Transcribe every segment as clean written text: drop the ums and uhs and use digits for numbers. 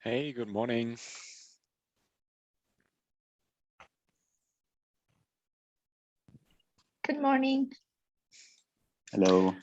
Hey, good morning. Good morning. Hello.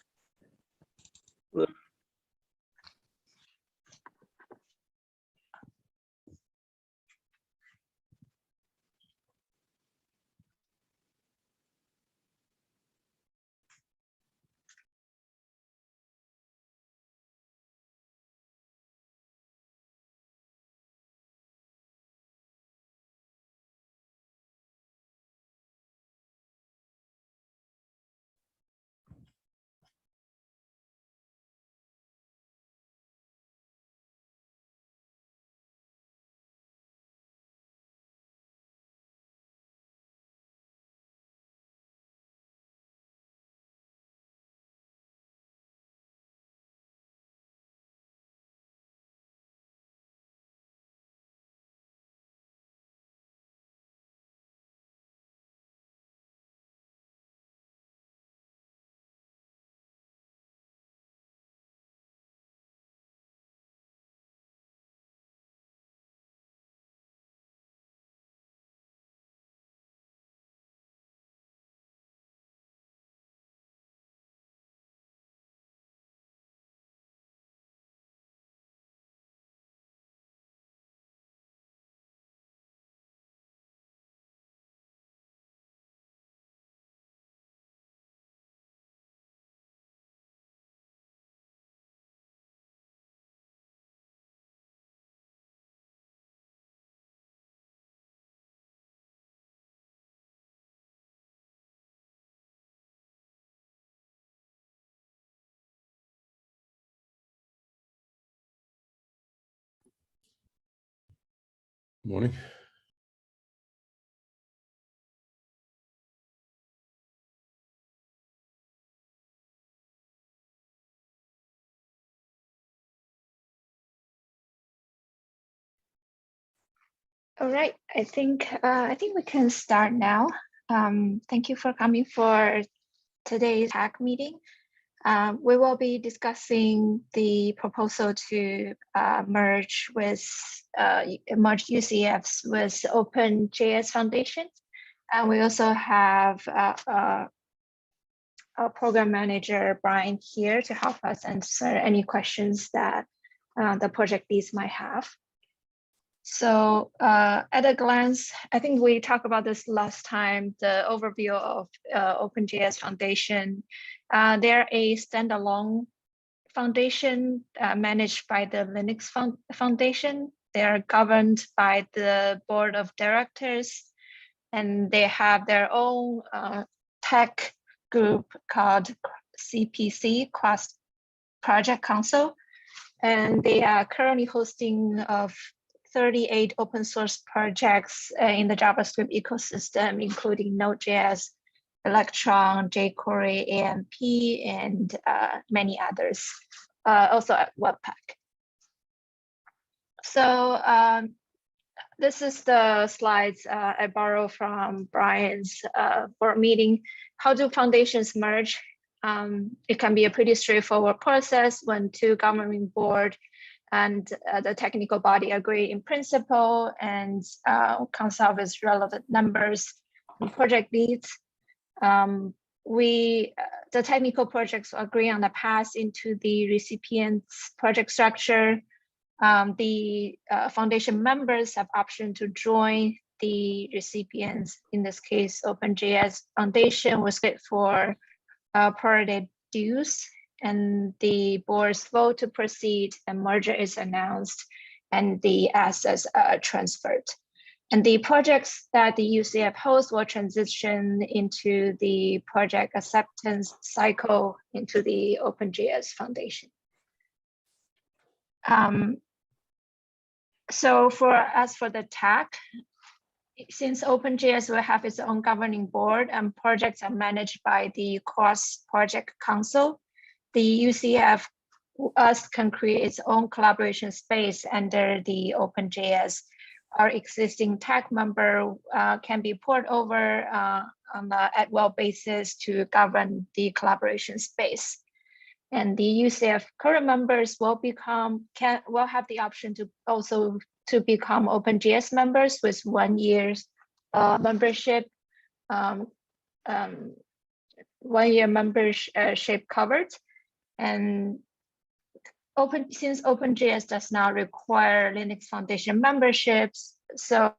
Morning. All right, I think we can start now. Thank you for coming for today's TAC meeting. We will be discussing the proposal to merge UCFs with OpenJS Foundation, and we also have our program manager Brian here to help us answer any questions that the project leads might have. So at a glance, I think we talked about this last time, the overview of OpenJS Foundation. They're a standalone foundation managed by the Linux Foundation. They are governed by the board of directors, and they have their own tech group called CPC, Cross Project Council. And they are currently hosting 38 open source projects in the JavaScript ecosystem, including Node.js, Electron, jQuery, AMP, and many others, also at Webpack. So this is the slides I borrowed from Brian's board meeting. How do foundations merge? It can be a pretty straightforward process when two governing board and the technical body agree in principle and comes out with relevant numbers and project leads. The technical projects agree on the path into the recipient's project structure. The foundation members have option to join the recipients. In this case, OpenJS Foundation was fit for prorated dues, and the board's vote to proceed, and merger is announced, and the assets are transferred. And the projects that the UCF hosts will transition into the project acceptance cycle into the OpenJS Foundation. So as for the TAC, since OpenJS will have its own governing board and projects are managed by the Cross Project Council, the UCF can create its own collaboration space under the OpenJS. Our existing TAC member can be poured over on the at-will basis to govern the collaboration space. And the UCF current members will have the option to also to become OpenJS members with 1 year's membership, 1 year membership covered. And since OpenJS does not require Linux Foundation memberships, so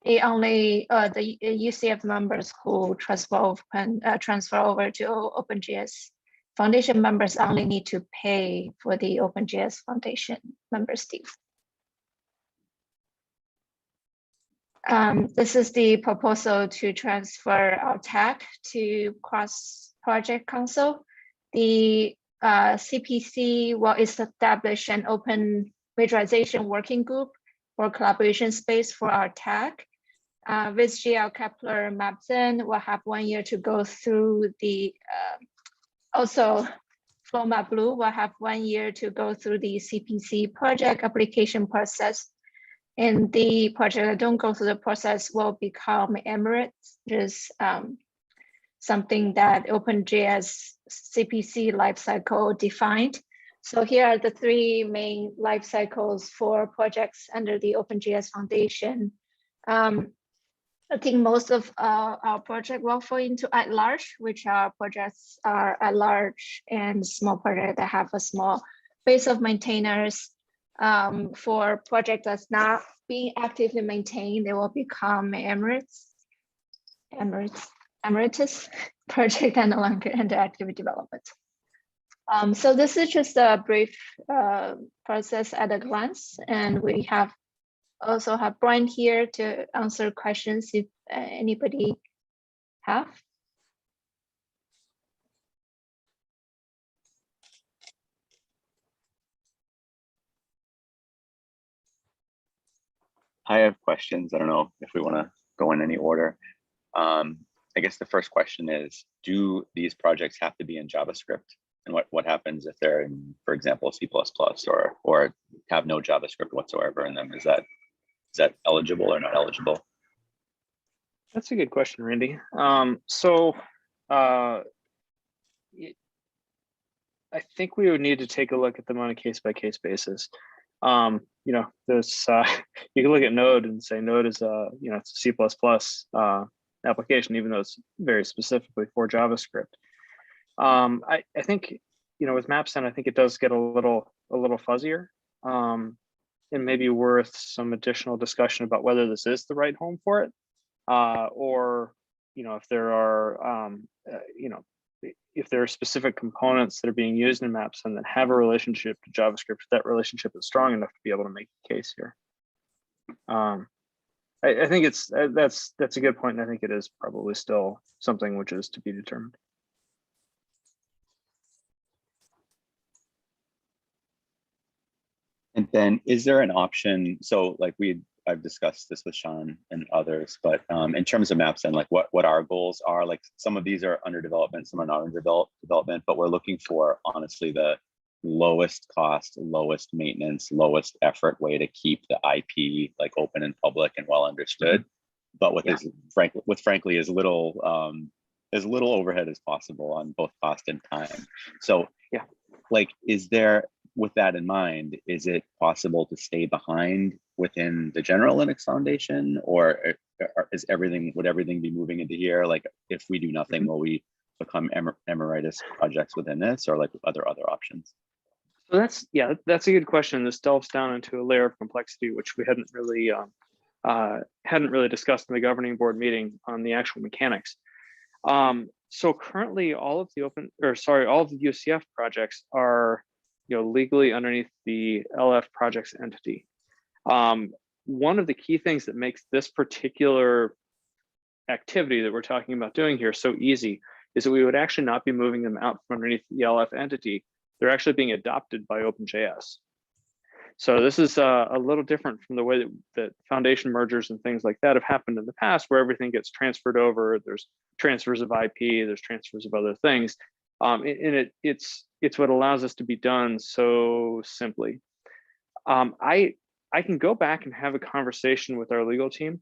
it only the UCF members who transfer over to OpenJS Foundation members only need to pay for the OpenJS Foundation members fee. This is the proposal to transfer our TAC to cross-project council. The CPC will establish an open visualization working group or collaboration space for our TAC. VizGL Kepler Mapzen will have 1 year to go through the, also FlowMap Blue will have 1 year to go through the CPC project application process. And the project that don't go through the process will become Emirates, just something that OpenJS CPC lifecycle defined. So here are the 3 main life cycles for projects under the OpenJS Foundation. I think most of our project will fall into at large, which our projects are at large and small projects that have a small base of maintainers. For project that's not being actively maintained, they will become Emeritus project and no longer under active development. So this is just a brief process at a glance, and we also have Brian here to answer questions if anybody have. I have questions. I don't know if we want to go in any order. I guess the first question is, do these projects have to be in JavaScript? And what happens if they're in, for example, C++ or have no JavaScript whatsoever in them? Is that eligible or not eligible? That's a good question, Randy. I think we would need to take a look at them on a case-by-case basis. You know, there's you can look at Node and say Node is you know, it's a C++ application, even though it's very specifically for JavaScript. I think, you know, with Mapsen, I think it does get a little fuzzier. It may be worth some additional discussion about whether this is the right home for it, or, you know, if there are, you know, if there are specific components that are being used in Mapsen that have a relationship to JavaScript, that relationship is strong enough to be able to make a case here. I think that's a good point, and I think it is probably still something which is to be determined. And then is there an option? So like I've discussed this with Sean and others, but in terms of maps and like what our goals are, like some of these are under development, some are not under development, but we're looking for honestly the lowest cost, lowest maintenance, lowest effort way to keep the IP like open and public and well understood, but with frankly as little overhead as possible on both cost and time. So yeah, like, is there, with that in mind, is it possible to stay behind within the general Linux Foundation, or would everything be moving into here? Like, if we do nothing, will we become emeritus projects within this, or like other options? So that's a good question. This delves down into a layer of complexity which we hadn't really discussed in the governing board meeting on the actual mechanics. So currently, all of the UCF projects are, you know, legally underneath the LF projects entity. One of the key things that makes this particular activity that we're talking about doing here so easy is that we would actually not be moving them out from underneath the LF entity. They're actually being adopted by OpenJS. So this is a little different from the way that foundation mergers and things like that have happened in the past, where everything gets transferred over. There's transfers of IP, there's transfers of other things. And it's what allows us to be done so simply. I can go back and have a conversation with our legal team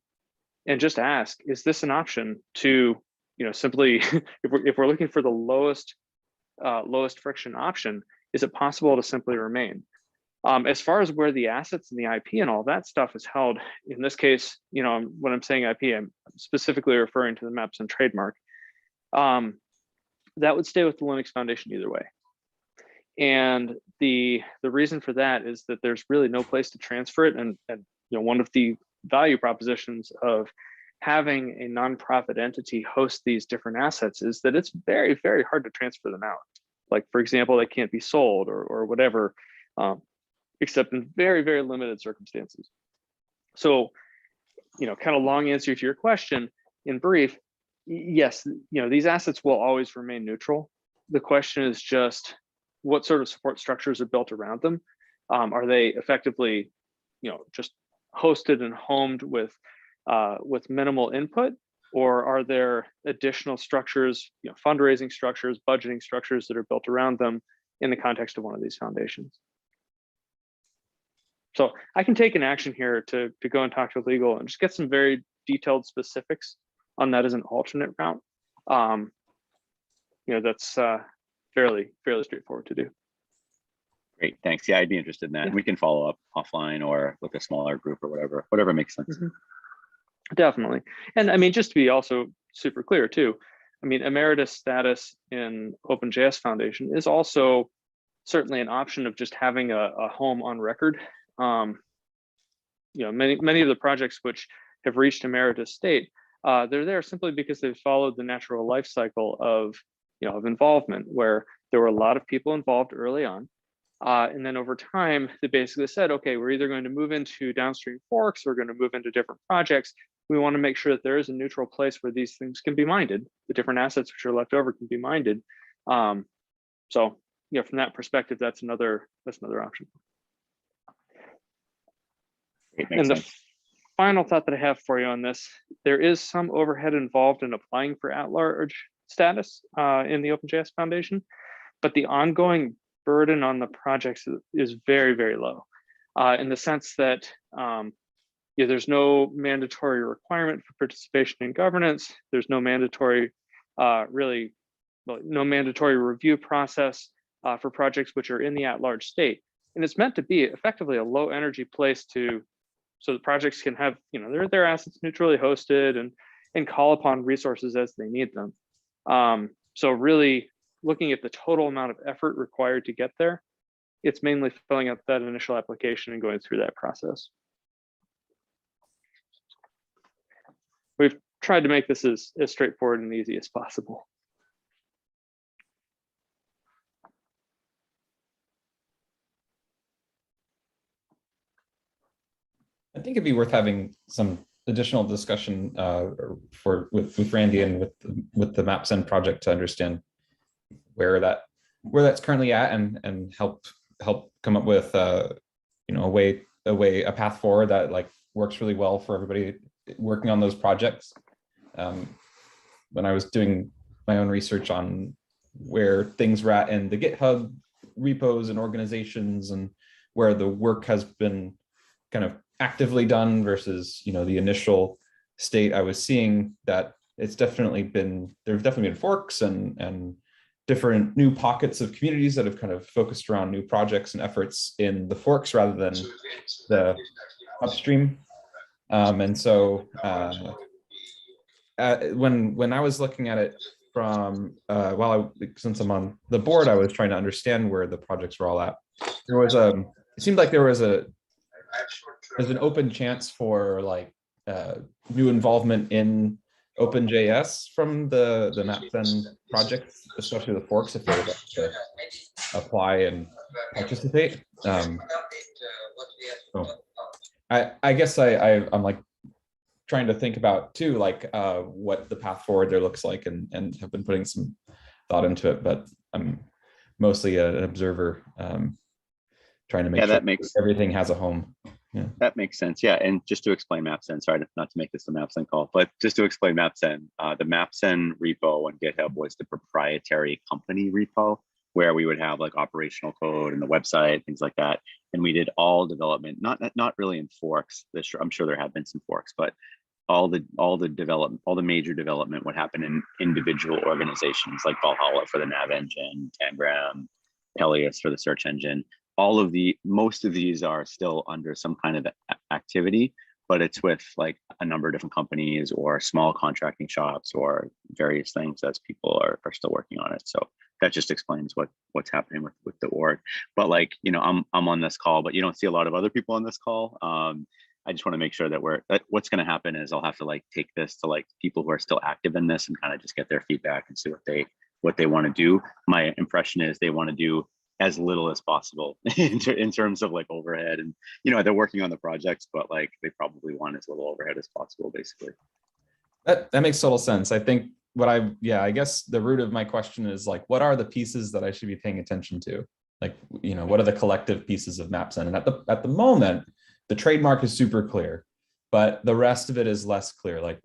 and just ask, is this an option to, you know, simply, if we're looking for the lowest lowest friction option, is it possible to simply remain? As far as where the assets and the IP and all that stuff is held, in this case, you know, when I'm saying IP, I'm specifically referring to the maps and trademark. That would stay with the Linux Foundation either way. And the reason for that is that there's really no place to transfer it. And you know, one of the value propositions of having a nonprofit entity host these different assets is that it's very, very hard to transfer them out. Like, for example, they can't be sold or whatever, except in very, very limited circumstances. So, you know, kind of long answer to your question, in brief, yes, you know, these assets will always remain neutral. The question is just what sort of support structures are built around them. Are they effectively, you know, just hosted and homed with minimal input, or are there additional structures, you know, fundraising structures, budgeting structures that are built around them in the context of one of these foundations? So I can take an action here to go and talk to legal and just get some very detailed specifics on that as an alternate route. You know, that's fairly straightforward to do. Great, thanks. Yeah, I'd be interested in that. Yeah. We can follow up offline or with a smaller group or whatever makes sense. Mm-hmm. Definitely. And I mean, just to be also super clear too, I mean, emeritus status in OpenJS Foundation is also certainly an option of just having a home on record. You know, many of the projects which have reached emeritus state, they're there simply because they've followed the natural life cycle of, you know, of involvement, where there were a lot of people involved early on. And then over time, they basically said, okay, we're either going to move into downstream forks, or we're going to move into different projects. We want to make sure that there is a neutral place where these things can be minded. The different assets which are left over can be minded. So, you know, from that perspective, that's another option. And the final thought that I have for you on this, there is some overhead involved in applying for at-large status in the OpenJS Foundation, but the ongoing burden on the projects is very, very low, in the sense that yeah, there's no mandatory requirement for participation in governance. There's no mandatory, no mandatory review process for projects which are in the at-large state. And it's meant to be effectively a low energy place so the projects can have, you know, their assets neutrally hosted and call upon resources as they need them. So really looking at the total amount of effort required to get there, it's mainly filling out that initial application and going through that process. We've tried to make this as straightforward and easy as possible. I think it'd be worth having some additional discussion with Randy and with the MapSend project to understand where that's currently at and help come up with you know, a path forward that like works really well for everybody working on those projects. When I was doing my own research on where things were at in the GitHub repos and organizations and where the work has been kind of actively done versus, you know, the initial state, I was seeing that there's definitely been forks and different new pockets of communities that have kind of focused around new projects and efforts in the forks rather than the upstream. And so when I was looking at it from since I'm on the board, I was trying to understand where the projects were all at. It seemed like there's an open chance for like new involvement in OpenJS from the MapSend projects, especially the forks, if they would like to apply and participate. So I guess I'm like trying to think about too, like what the path forward there looks like, and have been putting some thought into it, but I'm mostly an observer, trying to make sure everything has a home. Yeah. That makes sense. Yeah, and just to explain MapSend, sorry not to make this a MapSend call, but just to explain MapSend, the MapSend repo on GitHub was the proprietary company repo where we would have like operational code and the website, things like that. And we did all development, not really in forks. I'm sure there have been some forks, but all the major development would happen in individual organizations like Valhalla for the nav engine, Tangram, Peleus for the search engine. Most of these are still under some kind of activity, but it's with like a number of different companies or small contracting shops or various things as people are still working on it. So that just explains what's happening with the org. But like, you know, I'm on this call, but you don't see a lot of other people on this call. I just want to make sure that what's going to happen is I'll have to like take this to like people who are still active in this and kind of just get their feedback and see what they want to do. My impression is they want to do as little as possible in terms of like overhead, and you know, they're working on the projects, but like they probably want as little overhead as possible, basically. That makes total sense. I think I guess the root of my question is like, what are the pieces that I should be paying attention to? Like, you know, what are the collective pieces of MapSend? And at the moment, the trademark is super clear, but the rest of it is less clear. Like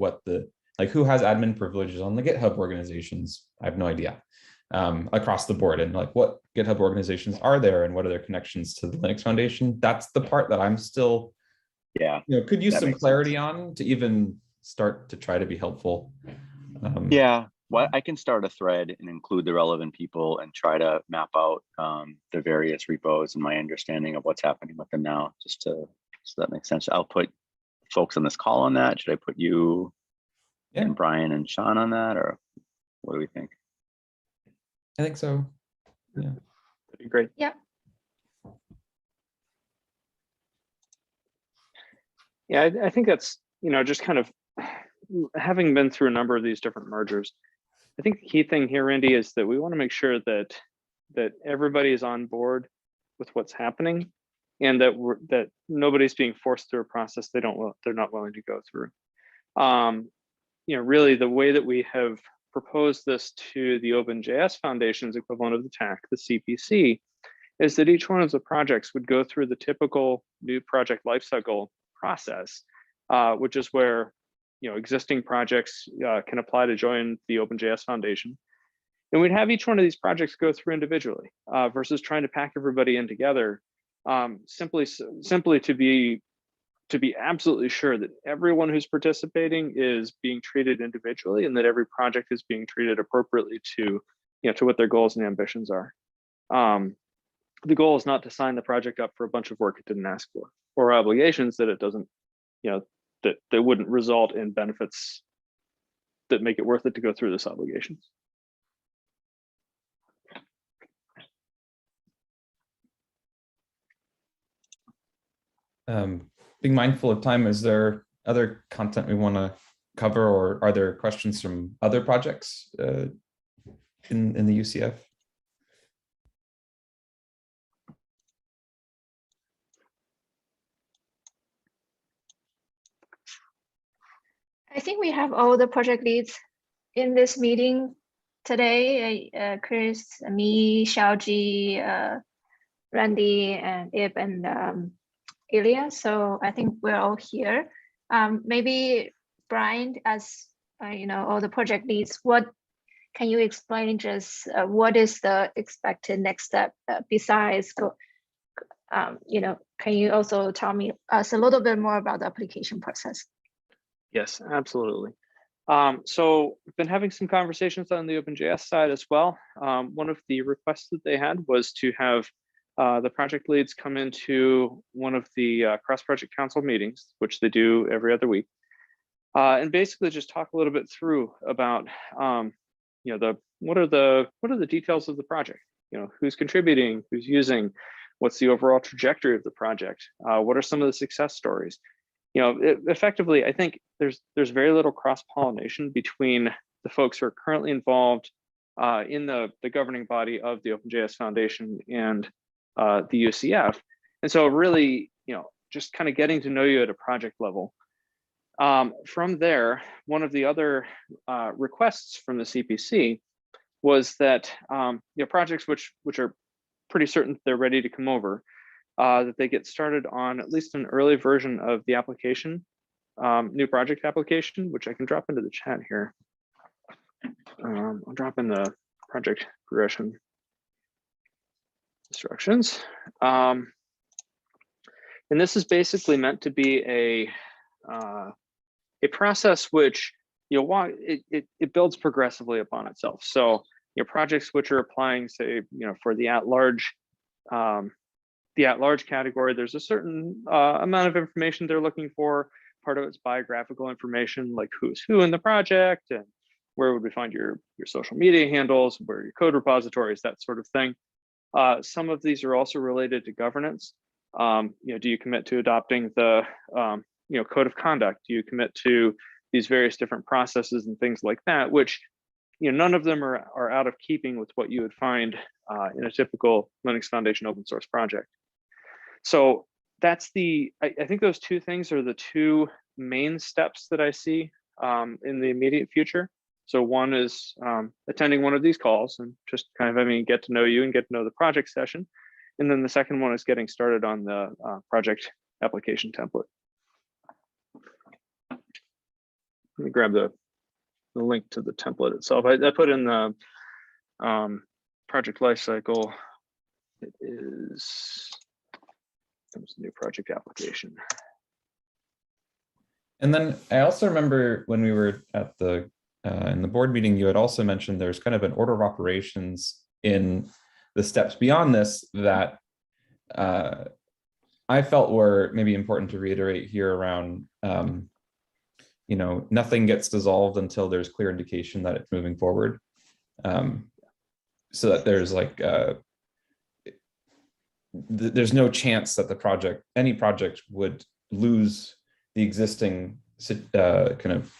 who has admin privileges on the GitHub organizations? I have no idea. Across the board, and like what GitHub organizations are there and what are their connections to the Linux Foundation? That's the part that I'm still, could use some clarity on to even start to try to be helpful. Well, I can start a thread and include the relevant people and try to map out the various repos and my understanding of what's happening with them now, so that makes sense. I'll put folks on this call on that. Should I put you and Brian and Sean on that, or what do we think? I think so. Yeah. That'd be great. Yeah. Yeah, I think that's, just kind of having been through a number of these different mergers. I think the key thing here, Randy, is that we want to make sure that everybody is on board with what's happening, and that nobody's being forced through a process they're not willing to go through. Really the way that we have proposed this to the OpenJS Foundation's equivalent of the TAC, the CPC, is that each one of the projects would go through the typical new project lifecycle process, which is where existing projects can apply to join the OpenJS Foundation. And we'd have each one of these projects go through individually versus trying to pack everybody in together, simply to be absolutely sure that everyone who's participating is being treated individually, and that every project is being treated appropriately to what their goals and ambitions are. The goal is not to sign the project up for a bunch of work it didn't ask for, or obligations that it doesn't, that wouldn't result in benefits that make it worth it to go through this obligations. Being mindful of time, is there other content we want to cover, or are there questions from other projects in the UCF? I think we have all the project leads in this meeting today. Chris, me, Xiaoji, Randy, and Ib, and Ilya. So I think we're all here. Maybe Brian, as all the project leads, what can you explain? Just what is the expected next step besides can you also tell us a little bit more about the application process? Yes, absolutely. So we've been having some conversations on the OpenJS side as well. One of the requests that they had was to have the project leads come into one of the cross-project council meetings, which they do every other week, and basically just talk a little bit through about what are the details of the project, who's contributing, who's using, what's the overall trajectory of the project, what are some of the success stories. Effectively, I think there's very little cross-pollination between the folks who are currently involved in the governing body of the OpenJS Foundation and the UCF. And so really, just kind of getting to know you at a project level. From there, one of the other requests from the CPC was that projects which are pretty certain they're ready to come over, that they get started on at least an early version of the application, new project application, which I can drop into the chat here. I'll drop in the project progression instructions. And this is basically meant to be a a process which it builds progressively upon itself. So projects which are applying, say, for the at-large category, there's a certain amount of information they're looking for. Part of it's biographical information, like who's who in the project and where would we find your social media handles, where are your code repositories, that sort of thing. Some of these are also related to governance. Do you commit to adopting the code of conduct? Do you commit to these various different processes and things like that, which none of them are out of keeping with what you would find in a typical Linux Foundation open source project. So that's I think those two things are the two main steps that I see in the immediate future. So one is attending one of these calls and just kind of having get to know you and get to know the project session. And then the second one is getting started on the project application template. Let me grab the link to the template itself. I put in the project lifecycle. It is comes new project application. And then I also remember when we were at the in the board meeting, you had also mentioned there's kind of an order of operations in the steps beyond this that I felt were maybe important to reiterate here around, nothing gets dissolved until there's clear indication that it's moving forward. So that there's like, there's no chance that any project would lose the existing kind of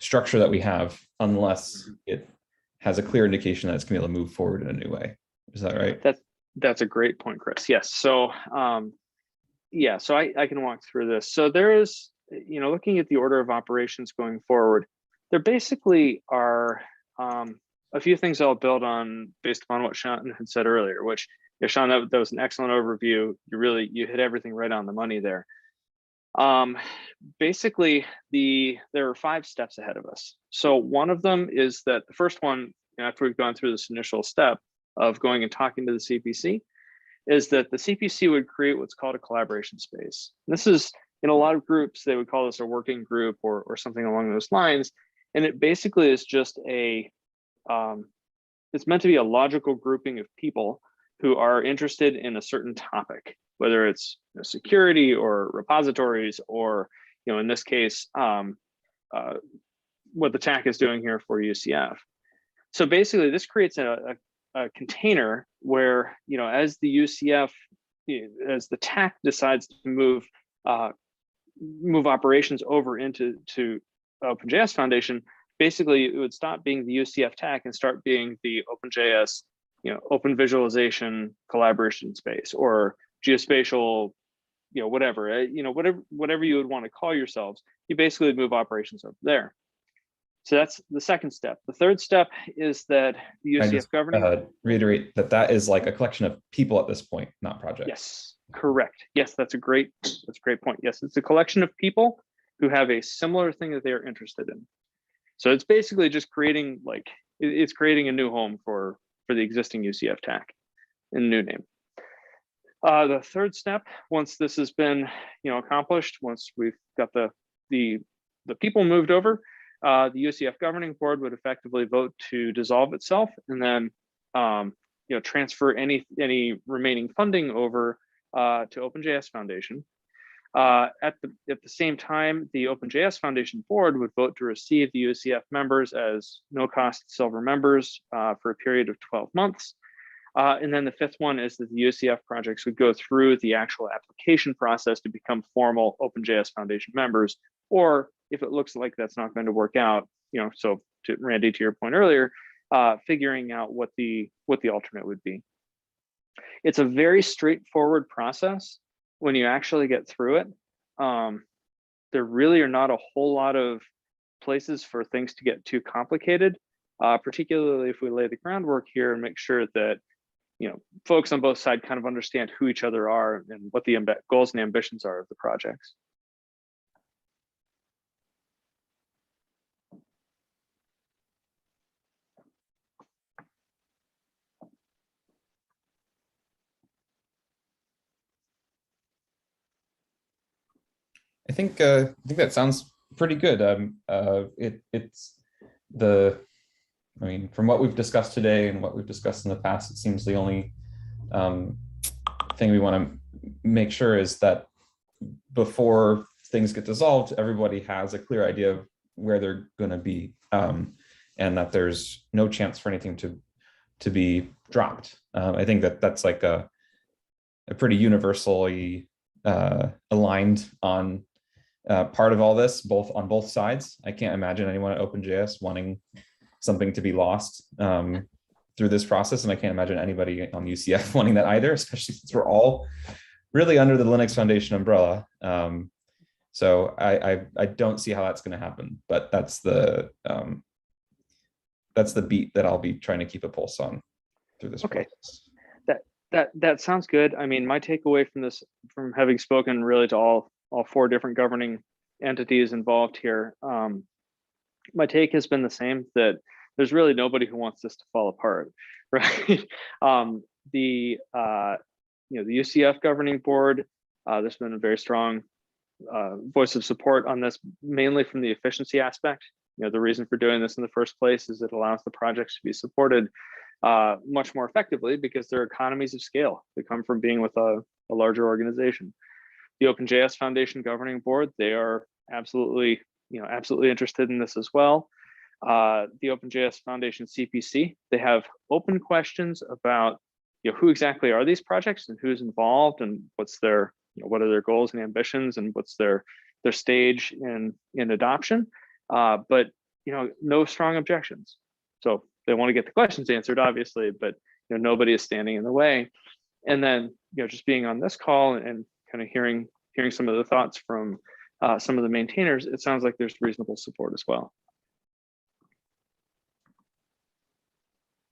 structure that we have unless it has a clear indication that it's going to be able to move forward in a new way. Is that right? That's a great point, Chris. Yes. So so I can walk through this. So there is, looking at the order of operations going forward, there basically are a few things I'll build on based upon what Sean had said earlier, which, Sean, that was an excellent overview. You hit everything right on the money there. Basically, there are 5 steps ahead of us. So one of them is that the first one, after we've gone through this initial step of going and talking to the CPC, is that the CPC would create what's called a collaboration space. And this is, in a lot of groups, they would call this a working group or something along those lines. And it basically is just it's meant to be a logical grouping of people who are interested in a certain topic, whether it's security or repositories, or in this case, what the TAC is doing here for UCF. So basically, this creates a container where as the UCF, as the TAC decides to move operations over into OpenJS Foundation, basically it would stop being the UCF TAC and start being the OpenJS, open visualization collaboration space, or geospatial, whatever, whatever you would want to call yourselves. You basically move operations over there. So that's the second step. The third step is that the UCF governing reiterate that is like a collection of people at this point, not projects. Yes, correct. Yes, that's a great point. Yes, it's a collection of people who have a similar thing that they are interested in. So it's basically just creating creating a new home for the existing UCF TAC in a new name. The third step, once this has been accomplished, once we've got the people moved over, the UCF governing board would effectively vote to dissolve itself, and then transfer any remaining funding over to OpenJS Foundation. At the same time, the OpenJS Foundation board would vote to receive the UCF members as no-cost silver members for a period of 12 months. And then the fifth one is that the UCF projects would go through the actual application process to become formal OpenJS Foundation members. Or if it looks like that's not going to work out, so to Randy, to your point earlier, figuring out what the alternate would be. It's a very straightforward process when you actually get through it. There really are not a whole lot of places for things to get too complicated, particularly if we lay the groundwork here and make sure that folks on both sides kind of understand who each other are and what the goals and ambitions are of the projects. I think that sounds pretty good. It's the, I mean, from what we've discussed today and what we've discussed in the past, it seems the only thing we want to make sure is that before things get dissolved, everybody has a clear idea of where they're going to be, and that there's no chance for anything to be dropped. I think that that's like a pretty universally aligned on part of all this, on both sides. I can't imagine anyone at OpenJS wanting something to be lost through this process, and I can't imagine anybody on UCF wanting that either, especially since we're all really under the Linux Foundation umbrella. So I don't see how that's going to happen, but that's the beat that I'll be trying to keep a pulse on through this process. That sounds good. I mean, my takeaway from this, from having spoken really to all four different governing entities involved here, my take has been the same, that there's really nobody who wants this to fall apart, right? The UCF governing board, there's been a very strong voice of support on this, mainly from the efficiency aspect. The reason for doing this in the first place is it allows the projects to be supported much more effectively because there are economies of scale that come from being with a larger organization. The OpenJS Foundation governing board, they are absolutely interested in this as well. The OpenJS Foundation CPC, they have open questions about who exactly are these projects and who's involved and what's their what are their goals and ambitions and what's their stage in adoption, but no strong objections. So they want to get the questions answered, obviously, but nobody is standing in the way. And then just being on this call and kind of hearing some of the thoughts from some of the maintainers, it sounds like there's reasonable support as well.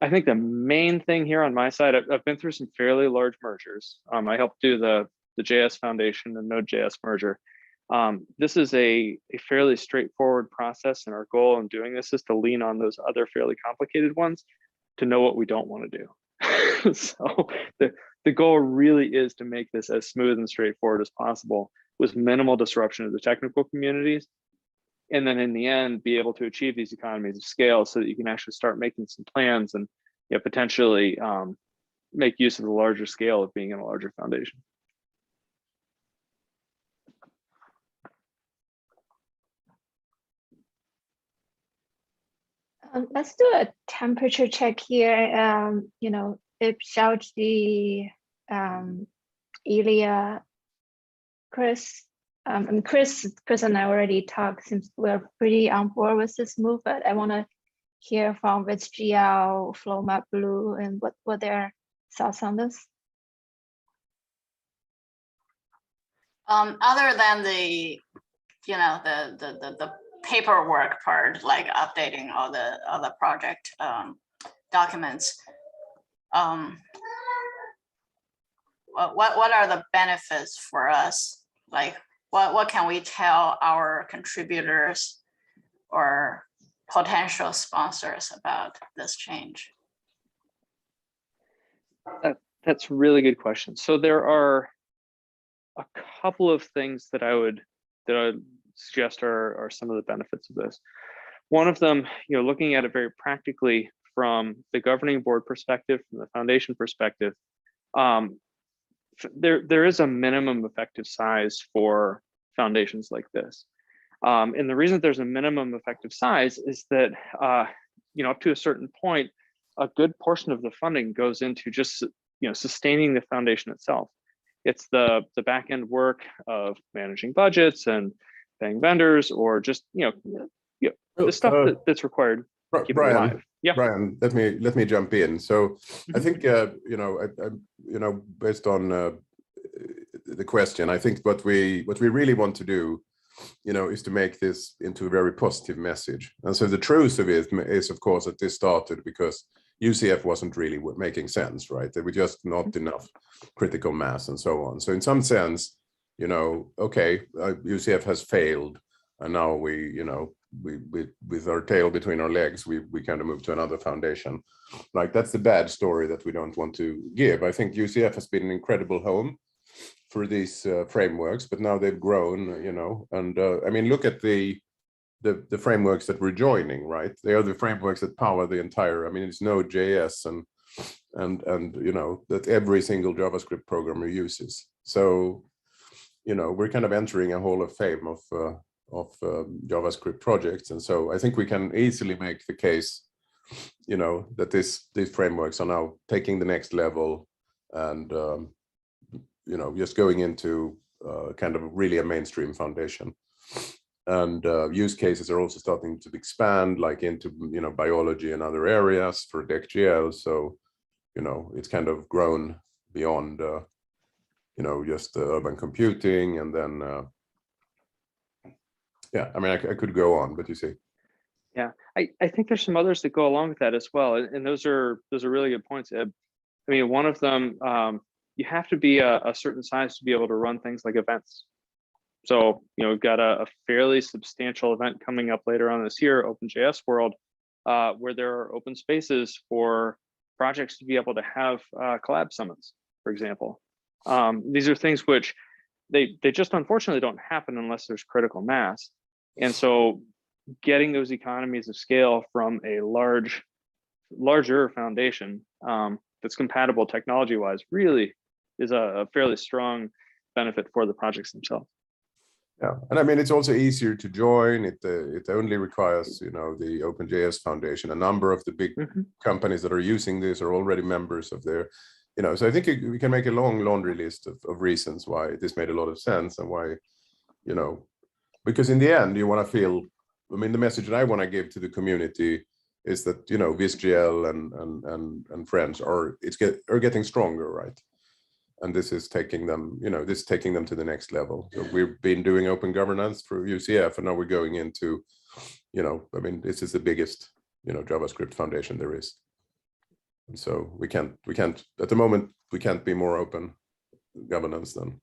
I think the main thing here on my side, I've been through some fairly large mergers. I helped do the JS Foundation and Node.js merger. This is a fairly straightforward process, and our goal in doing this is to lean on those other fairly complicated ones to know what we don't want to do. So the goal really is to make this as smooth and straightforward as possible with minimal disruption of the technical communities. And then in the end, be able to achieve these economies of scale so that you can actually start making some plans and potentially make use of the larger scale of being in a larger foundation. Let's do a temperature check here. If Xiaoji, Ilya, Chris, and Chris and I already talked, since we're pretty on board with this move, but I want to hear from VitsGL, FlowMap Blue, and what their thoughts on this. Other than the paperwork part, like updating all the project documents, what are the benefits for us? Like, what can we tell our contributors or potential sponsors about this change? That's a really good question. So there are a couple of things that I would suggest are some of the benefits of this. One of them, looking at it very practically from the governing board perspective, from the foundation perspective, there is a minimum effective size for foundations like this. And the reason there's a minimum effective size is that, up to a certain point, a good portion of the funding goes into just, sustaining the foundation itself. It's the back end work of managing budgets and paying vendors, or just, the stuff that's required to keep it alive. Yeah, Brian, let me jump in. So I think based on the question, I think what we really want to do, is to make this into a very positive message. And so the truth of it is, of course, that this started because UCF wasn't really making sense, right? There were just not enough critical mass and so on. So in some sense, okay, UCF has failed, and now we with our tail between our legs, we kind of move to another foundation. Like, that's the bad story that we don't want to give. I think UCF has been an incredible home for these frameworks, but now they've grown, you know, and I mean, look at the frameworks that we're joining, right? They are the frameworks that power the entire, I mean, it's Node.js and you know, that every single JavaScript programmer uses. So, you know, we're kind of entering a hall of fame of JavaScript projects. And so I think we can easily make the case, you know, that these frameworks are now taking the next level and, you know, just going into kind of really a mainstream foundation. And use cases are also starting to expand, like into, you know, biology and other areas for DECGL. So, you know, it's kind of grown beyond, you know, just urban computing. And then, yeah, I mean, I could go on, but you see. Yeah, I think there's some others that go along with that as well. And those are really good points, Ed. I mean, one of them, you have to be a certain size to be able to run things like events. So, you know, we've got a fairly substantial event coming up later on this year, OpenJS World, where there are open spaces for projects to be able to have collab summits, for example. These are things which they just unfortunately don't happen unless there's critical mass. And so getting those economies of scale from a larger foundation that's compatible technology-wise really is a fairly strong benefit for the projects themselves. Yeah, and I mean, it's also easier to join. It only requires, you know, the OpenJS Foundation. A number of the big companies that are using this are already members of their, you know, so I think we can make a long laundry list of reasons why this made a lot of sense and why, you know, because in the end, you want to feel, I mean, the message that I want to give to the community is that, you know, VisGL and friends are getting stronger, right? And this is taking them, you know, this is taking them to the next level. So we've been doing open governance for UCF, and now we're going into, you know, I mean, this is the biggest, you know, JavaScript foundation there is. And so we can't at the moment, we can't be more open governance than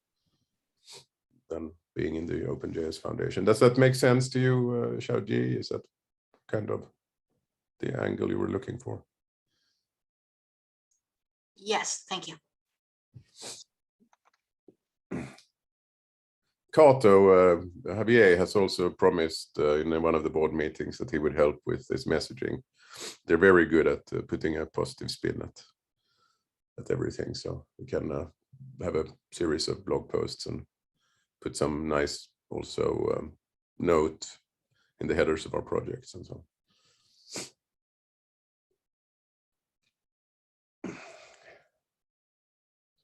being in the OpenJS Foundation. Does that make sense to you, Xiaoji? Is that kind of the angle you were looking for? Yes, thank you. Kato, Javier has also promised in one of the board meetings that he would help with this messaging. They're very good at putting a positive spin at everything. So we can have a series of blog posts and put some nice also note in the headers of our projects and so on.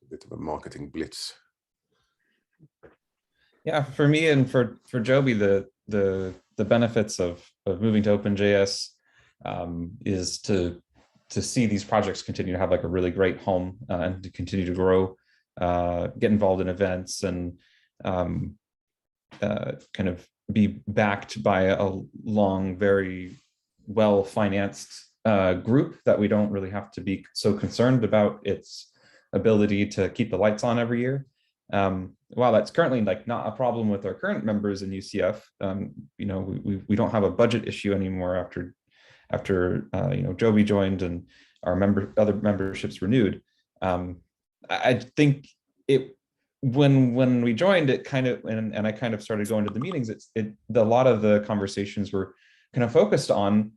A bit of a marketing blitz. Yeah, for me and for Joby, the benefits of moving to OpenJS is to see these projects continue to have like a really great home and to continue to grow, get involved in events, and kind of be backed by a long, very well-financed group that we don't really have to be so concerned about its ability to keep the lights on every year. While that's currently like not a problem with our current members in UCF, you know, we don't have a budget issue anymore after you know, Joby joined and our other memberships renewed. I think when we joined it kind of, and I kind of started going to the meetings, a lot of the conversations were kind of focused on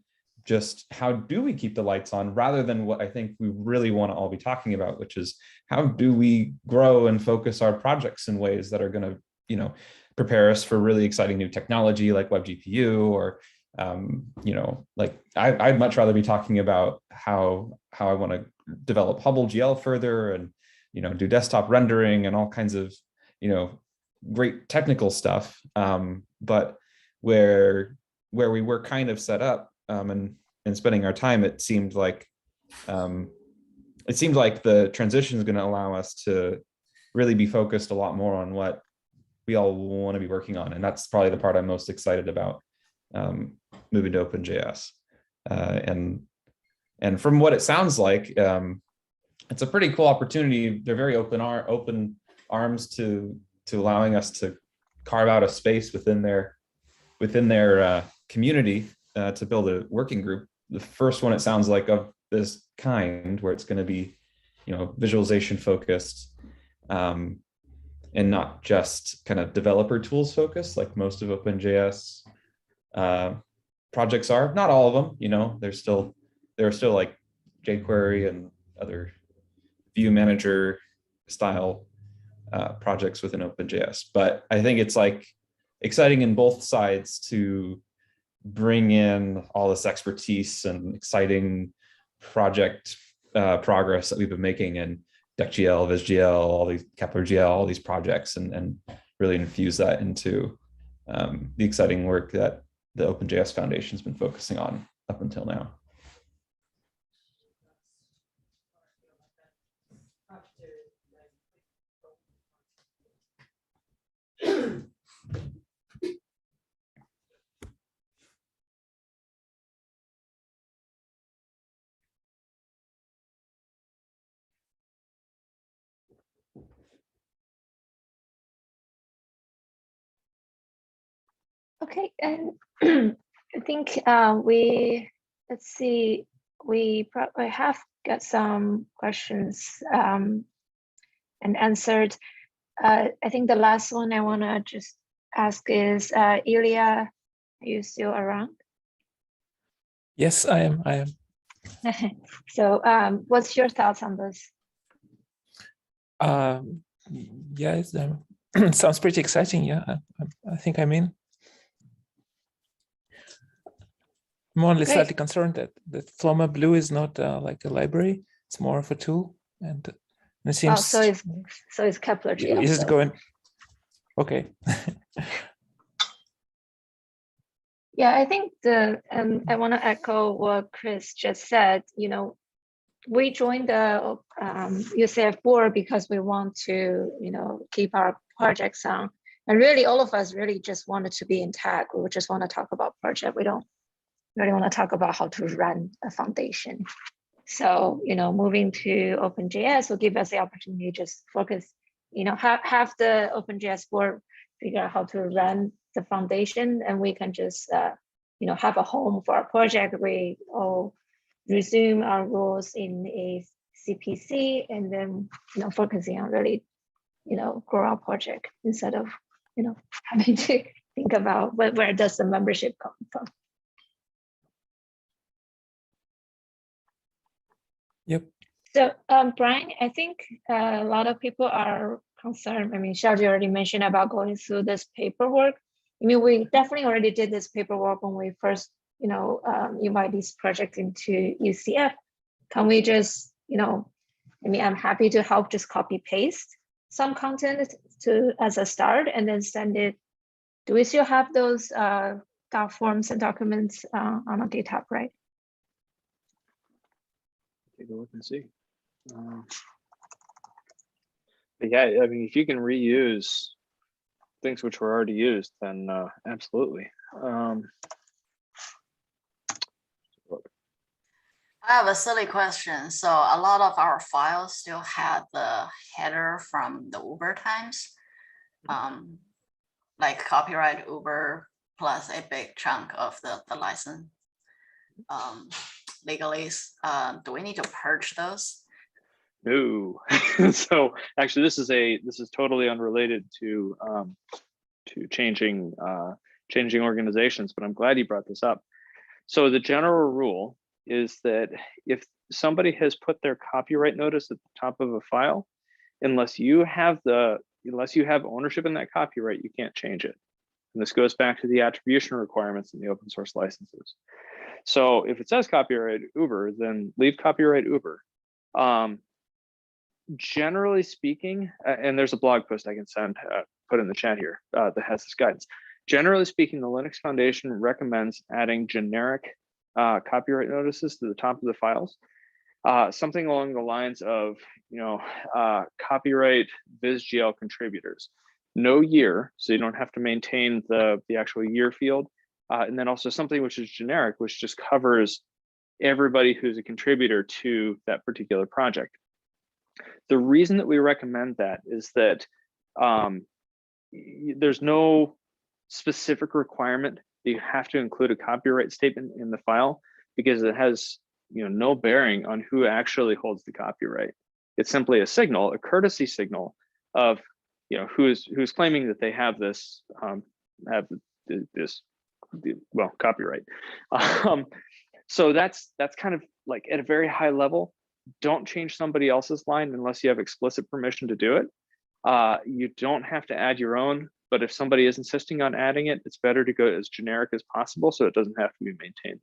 just how do we keep the lights on, rather than what I think we really want to all be talking about, which is how do we grow and focus our projects in ways that are going to, you know, prepare us for really exciting new technology like WebGPU, or you know, like I'd much rather be talking about how I want to develop Hubble GL further, and, you know, do desktop rendering and all kinds of, you know, great technical stuff. But where we were kind of set up and spending our time, it seemed like the transition is going to allow us to really be focused a lot more on what we all want to be working on, and that's probably the part I'm most excited about moving to OpenJS. And from what it sounds like, it's a pretty cool opportunity. They're very open arms to allowing us to carve out a space within their community to build a working group. The first one, it sounds like, of this kind, where it's going to be, you know, visualization focused. and not just kind of developer tools focused like most of OpenJS projects are. Not all of them, you know, there are still like jQuery and other view manager style projects within OpenJS. But I think it's like exciting in both sides to bring in all this expertise and exciting project progress that we've been making in DeckGL, VizGL, all these KeplerGL, all these projects, and really infuse that into the exciting work that the OpenJS Foundation has been focusing on up until now. Okay, and I think let's see, we probably have got some questions and answered. I think the last one I want to just ask is, Ilya, are you still around? Yes, I am. I am. So what's your thoughts on this? Yeah, it's, sounds pretty exciting. Yeah, I think I'm in. I'm only Great. slightly concerned that Floma Blue is not like a library; it's more of a tool, and it seems. Oh, so it's KeplerGL. Is it so. going? Okay. Yeah, I think I want to echo what Chris just said. You know, we joined the UCF board because we want to, you know, keep our projects on. And really, all of us really just wanted to be in TAC. We just want to talk about project. We don't really want to talk about how to run a foundation. So, you know, moving to OpenJS will give us the opportunity to just focus, you know, have the OpenJS board figure out how to run the foundation, and we can just, you know, have a home for our project. We all resume our roles in a CPC, and then, you know, focusing on really, you know, grow our project instead of, you know, having to think about where does the membership come from. Yep. So, Brian, I think a lot of people are concerned. I mean, Xiaoji already mentioned about going through this paperwork. I mean, we definitely already did this paperwork when we first, you know, invite these projects into UCF. Can we just, you know, I mean, I'm happy to help just copy paste some content to as a start and then send it. Do we still have those doc forms and documents on our GitHub, right? Take a look and see. But yeah, I mean, if you can reuse things which were already used, then absolutely. I have a silly question. So a lot of our files still had the header from the Uber times, like copyright Uber plus a big chunk of the license legalese. Do we need to purge those? No. So actually, this is totally unrelated to changing organizations, but I'm glad you brought this up. So the general rule is that if somebody has put their copyright notice at the top of a file, unless you have ownership in that copyright, you can't change it. And this goes back to the attribution requirements in the open source licenses. So if it says copyright Uber, then leave copyright Uber. Generally speaking, and there's a blog post I can send, put in the chat here, that has this guidance. Generally speaking, the Linux Foundation recommends adding generic copyright notices to the top of the files. Something along the lines of, you know, copyright VizGL contributors. No year, so you don't have to maintain the actual year field. And then also something which is generic, which just covers everybody who's a contributor to that particular project. The reason that we recommend that is that there's no specific requirement that you have to include a copyright statement in the file, because it has, you know, no bearing on who actually holds the copyright. It's simply a signal, a courtesy signal of who's claiming that they have this copyright. So that's kind of like at a very high level. Don't change somebody else's line unless you have explicit permission to do it. You don't have to add your own, but if somebody is insisting on adding it, it's better to go as generic as possible so it doesn't have to be maintained.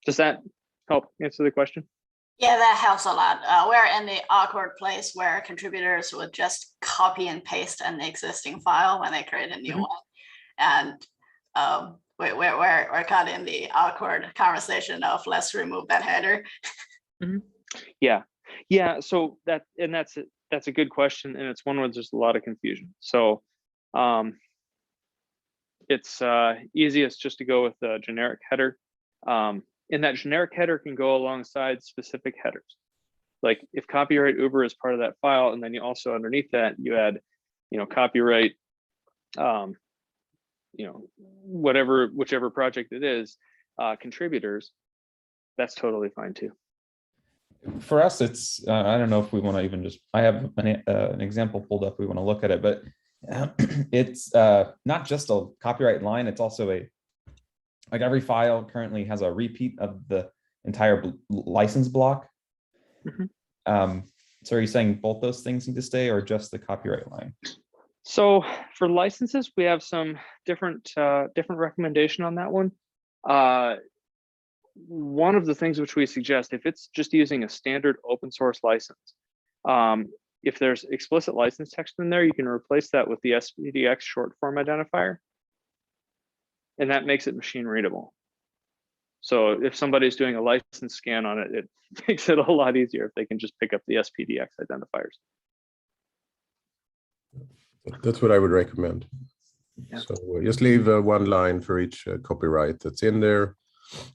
Does that help answer the question? Yeah, that helps a lot. We're in the awkward place where contributors would just copy and paste an existing file when they create a new one. And we're caught in the awkward conversation of let's remove that header. Yeah. So that's a good question, and it's one where there's a lot of confusion. So it's easiest just to go with the generic header. And that generic header can go alongside specific headers. Like if copyright Uber is part of that file, and then you also underneath that you add, copyright, whichever project it is, contributors, that's totally fine too. For us, it's I don't know if we want to even just. I have an example pulled up. We want to look at it, but it's not just a copyright line. It's also like every file currently has a repeat of the entire license block. So are you saying both those things need to stay, or just the copyright line? So for licenses, we have some different recommendation on that one. One of the things which we suggest, if it's just using a standard open source license, if there's explicit license text in there, you can replace that with the SPDX short form identifier, and that makes it machine readable. So if somebody's doing a license scan on it, it makes it a lot easier if they can just pick up the SPDX identifiers. That's what I would recommend. Yeah. So just leave one line for each copyright that's in there.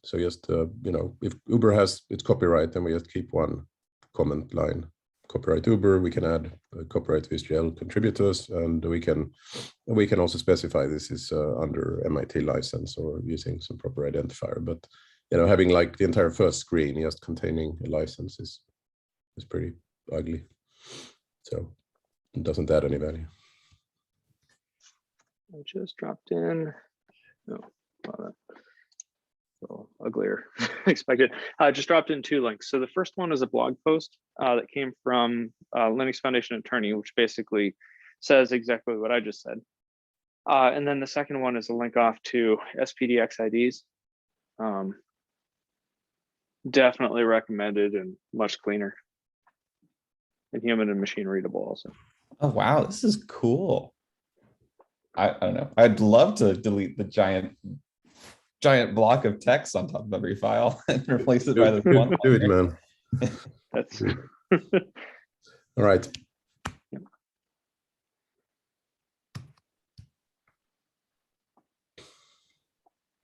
So just, if Uber has its copyright, then we just keep one comment line. Copyright Uber, we can add copyright VSGL contributors, and we can also specify this is under MIT license or using some proper identifier. But having like the entire first screen just containing a license is pretty ugly. So it doesn't add any value. I just dropped in. No, uglier expected. I just dropped in 2 links. So the first one is a blog post that came from Linux Foundation attorney, which basically says exactly what I just said. And then the second one is a link off to SPDX IDs. Definitely recommended and much cleaner. And human and machine readable also. Oh, wow, this is cool. I don't know. I'd love to delete the giant block of text on top of every file and replace it by this one. Do it, man. That's all right.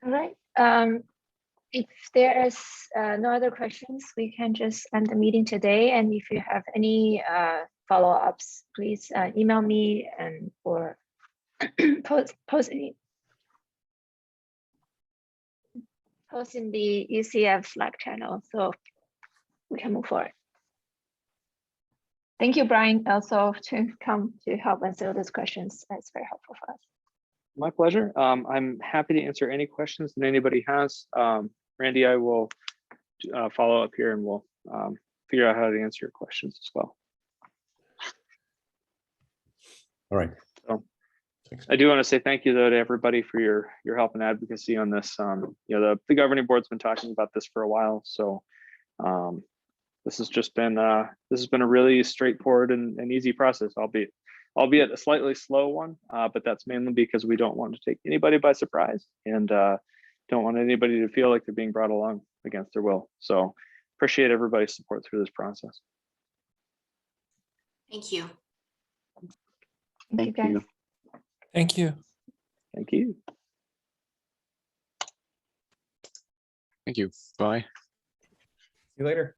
All right. If there is no other questions, we can just end the meeting today. And if you have any follow-ups, please email me or post in the UCF Slack channel so we can move forward. Thank you, Brian, also to come to help answer those questions. That's very helpful for us. my pleasure. I'm happy to answer any questions that anybody has. Randy, I will follow up here and we'll figure out how to answer your questions as well. All right. So, I do want to say thank you though to everybody for your help and advocacy on this. The governing board's been talking about this for a while, so this has been a really straightforward and easy process, albeit a slightly slow one, but that's mainly because we don't want to take anybody by surprise and don't want anybody to feel like they're being brought along against their will. So appreciate everybody's support through this process. Thank you. Thank you, guys. Thank you. Thank you. Thank you. Bye. See you later.